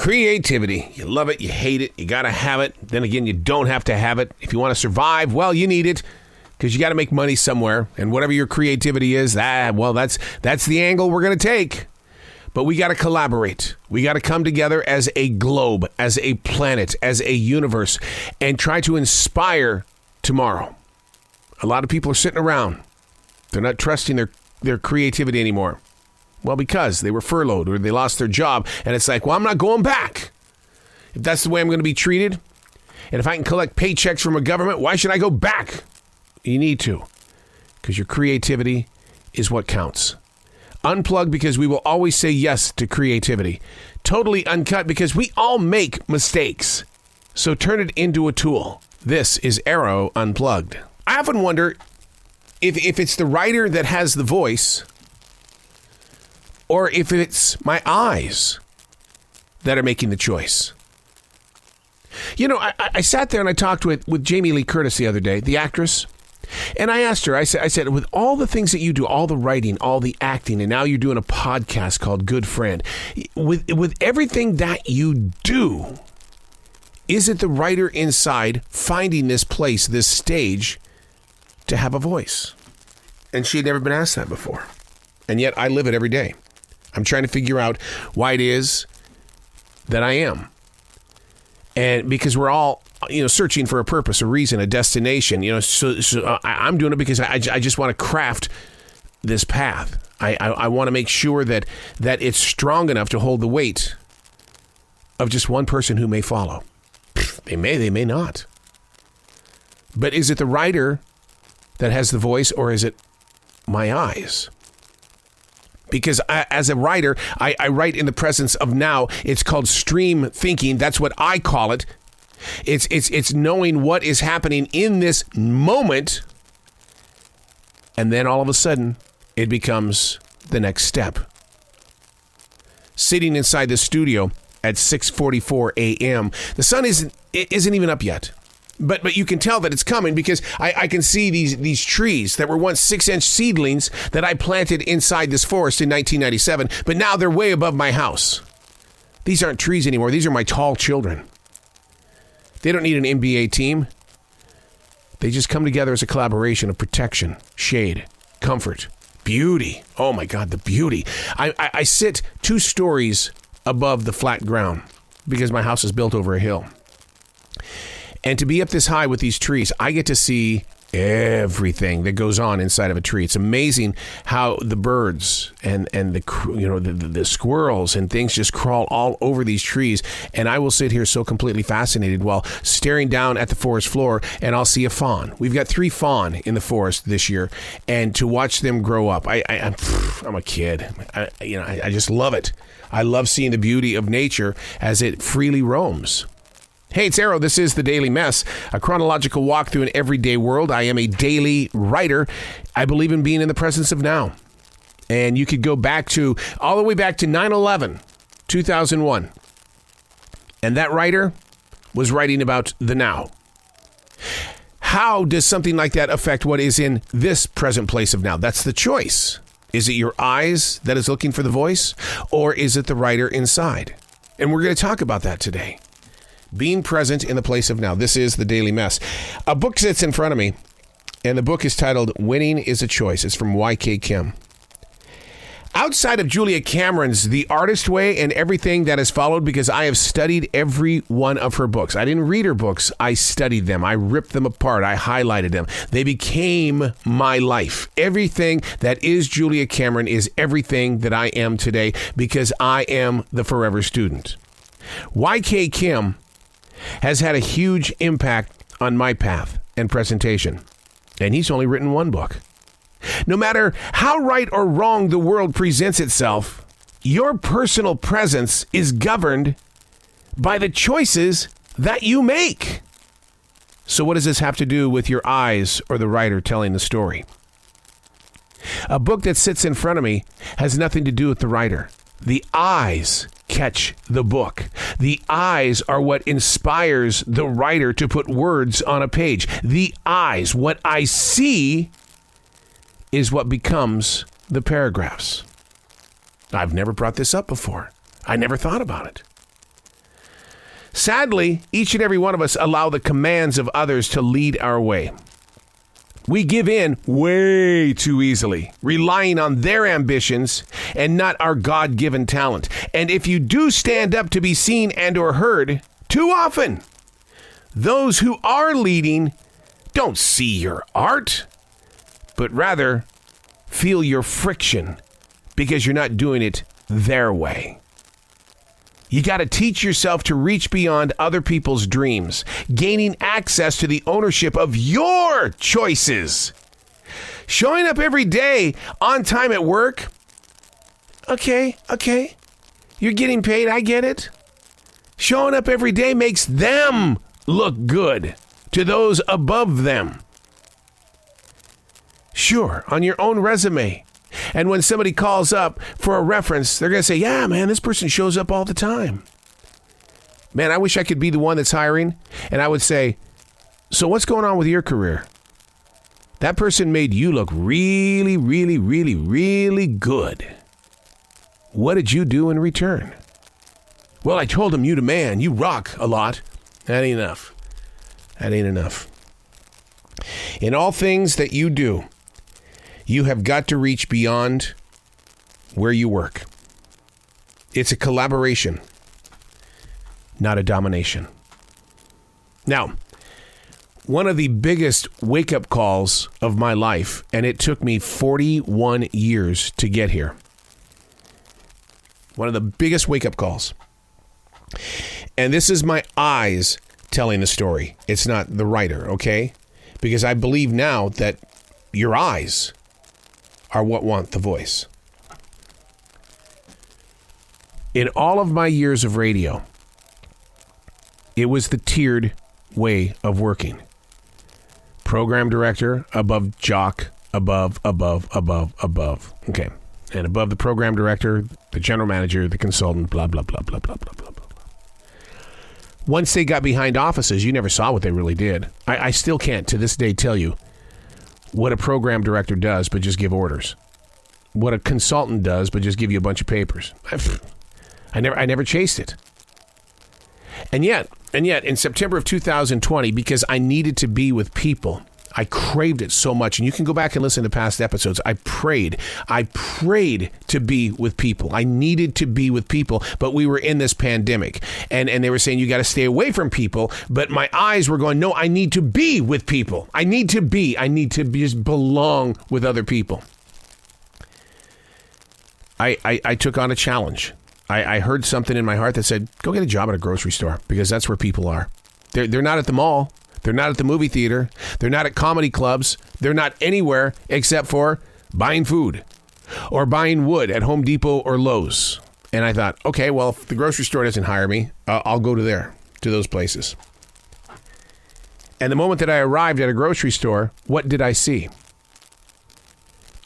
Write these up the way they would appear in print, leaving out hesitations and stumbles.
Creativity. You love it, you hate it, you got to have it. Then again, you don't have to have it. If you want to survive, well, you need it because you got to make money somewhere. And whatever your creativity is, that's the angle we're going to take. But we got to collaborate. We got to come together as a globe, as a planet, as a universe, and try to inspire tomorrow. A lot of people are sitting around. They're not trusting their creativity anymore. Well, because they were furloughed or they lost their job. And it's like, well, I'm not going back. If that's the way I'm going to be treated, and if I can collect paychecks from a government, why should I go back? You need to, because your creativity is what counts. Unplugged, because we will always say yes to creativity. Totally uncut, because we all make mistakes. So turn it into a tool. This is Arroe Unplugged. I often wonder if it's the writer that has the voice, or if it's my eyes that are making the choice. You know, I sat there and I talked with Jamie Lee Curtis the other day, the actress, and I asked her, I said, with all the things that you do, all the writing, all the acting, and now you're doing a podcast called Good Friend, with everything that you do, is it the writer inside finding this place, this stage, to have a voice? And she had never been asked that before. And yet I live it every day. I'm trying to figure out why it is that I am. And because we're all, searching for a purpose, a reason, a destination, so I'm doing it because I just want to craft this path. I want to make sure that it's strong enough to hold the weight of just one person who may follow. They may not. But is it the writer that has the voice, or is it my eyes? Because as a writer, I write in the presence of now. It's called stream thinking. That's what I call it. It's knowing what is happening in this moment. And then all of a sudden, it becomes the next step. Sitting inside the studio at 6:44 a.m. The sun isn't even up yet. But you can tell that it's coming because I can see these trees that were once 6-inch seedlings that I planted inside this forest in 1997, but now they're way above my house. These aren't trees anymore. These are my tall children. They don't need an NBA team. They just come together as a collaboration of protection, shade, comfort, beauty. Oh my God, the beauty. I sit 2 stories above the flat ground because my house is built over a hill. And to be up this high with these trees, I get to see everything that goes on inside of a tree. It's amazing how the birds and the squirrels and things just crawl all over these trees. And I will sit here so completely fascinated while staring down at the forest floor, and I'll see a fawn. We've got 3 fawn in the forest this year, and to watch them grow up, I'm a kid. I just love it. I love seeing the beauty of nature as it freely roams. Hey, it's Arroe. This is The Daily Mess, a chronological walk through an everyday world. I am a daily writer. I believe in being in the presence of now. And you could go all the way back to 9/11, 2001. And that writer was writing about the now. How does something like that affect what is in this present place of now? That's the choice. Is it your eyes that is looking for the voice, or is it the writer inside? And we're going to talk about that today. Being present in the place of now. This is The Daily Mess. A book sits in front of me, and the book is titled Winning is a Choice. It's from Y.K. Kim. Outside of Julia Cameron's The Artist Way and everything that has followed, because I have studied every one of her books. I didn't read her books. I studied them. I ripped them apart. I highlighted them. They became my life. Everything that is Julia Cameron is everything that I am today because I am the forever student. Y.K. Kim has had a huge impact on my path and presentation. And he's only written 1 book. No matter how right or wrong the world presents itself, your personal presence is governed by the choices that you make. So what does this have to do with your eyes or the writer telling the story? A book that sits in front of me has nothing to do with the writer. The eyes catch the book. The eyes are what inspires the writer to put words on a page. The eyes, what I see, is what becomes the paragraphs. I've never brought this up before. I never thought about it. Sadly, each and every one of us allow the commands of others to lead our way. We give in way too easily, relying on their ambitions and not our God-given talent. And if you do stand up to be seen and or heard, too often, those who are leading don't see your art, but rather feel your friction because you're not doing it their way. You got to teach yourself to reach beyond other people's dreams, gaining access to the ownership of your choices. Showing up every day on time at work. Okay. You're getting paid, I get it. Showing up every day makes them look good to those above them. Sure, on your own resume. And when somebody calls up for a reference, they're going to say, yeah, man, this person shows up all the time. Man, I wish I could be the one that's hiring. And I would say, so what's going on with your career? That person made you look really, really, really, really good. What did you do in return? Well, I told him you the man. You rock a lot. That ain't enough. That ain't enough. In all things that you do, you have got to reach beyond where you work. It's a collaboration, not a domination. Now, one of the biggest wake-up calls of my life, and it took me 41 years to get here. One of the biggest wake-up calls. And this is my eyes telling the story. It's not the writer, okay? Because I believe now that your eyes are what want the voice. In all of my years of radio, it was the tiered way of working. Program director, above jock, above. Okay. And above the program director, the general manager, the consultant, blah, blah, blah, blah, blah, blah, blah, blah. Once they got behind offices, you never saw what they really did. I still can't to this day tell you what a program director does, but just give orders. What a consultant does, but just give you a bunch of papers. I never chased it. And yet, in September of 2020, because I needed to be with people, I craved it so much. And you can go back and listen to past episodes. I prayed to be with people. I needed to be with people, but we were in this pandemic. And they were saying, you got to stay away from people. But my eyes were going, no, I need to be with people. I need to just belong with other people. I took on a challenge. I heard something in my heart that said, go get a job at a grocery store, because that's where people are. They're not at the mall. They're not at the movie theater. They're not at comedy clubs. They're not anywhere except for buying food or buying wood at Home Depot or Lowe's. And I thought, okay, well, if the grocery store doesn't hire me, I'll go to those places. And the moment that I arrived at a grocery store, what did I see?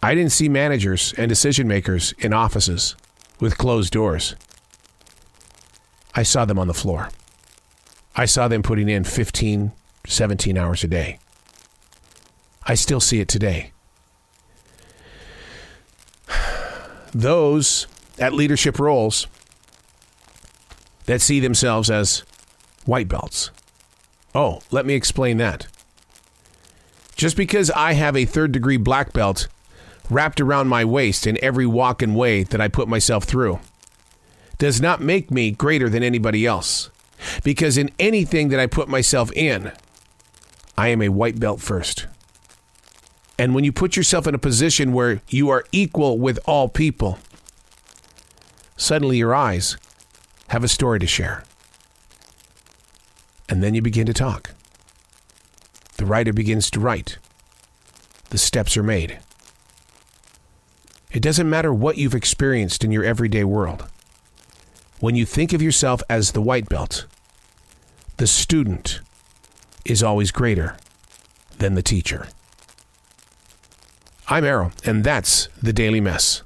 I didn't see managers and decision makers in offices with closed doors. I saw them on the floor. I saw them putting in 15, 17 hours a day. I still see it today. Those at leadership roles that see themselves as white belts. Oh, let me explain that. Just because I have a third-degree black belt wrapped around my waist in every walk and way that I put myself through does not make me greater than anybody else. Because in anything that I put myself in, I am a white belt first. And when you put yourself in a position where you are equal with all people, suddenly your eyes have a story to share. And then you begin to talk. The writer begins to write. The steps are made. It doesn't matter what you've experienced in your everyday world. When you think of yourself as the white belt, the student is always greater than the teacher. I'm Arroe, and that's the Daily Mess.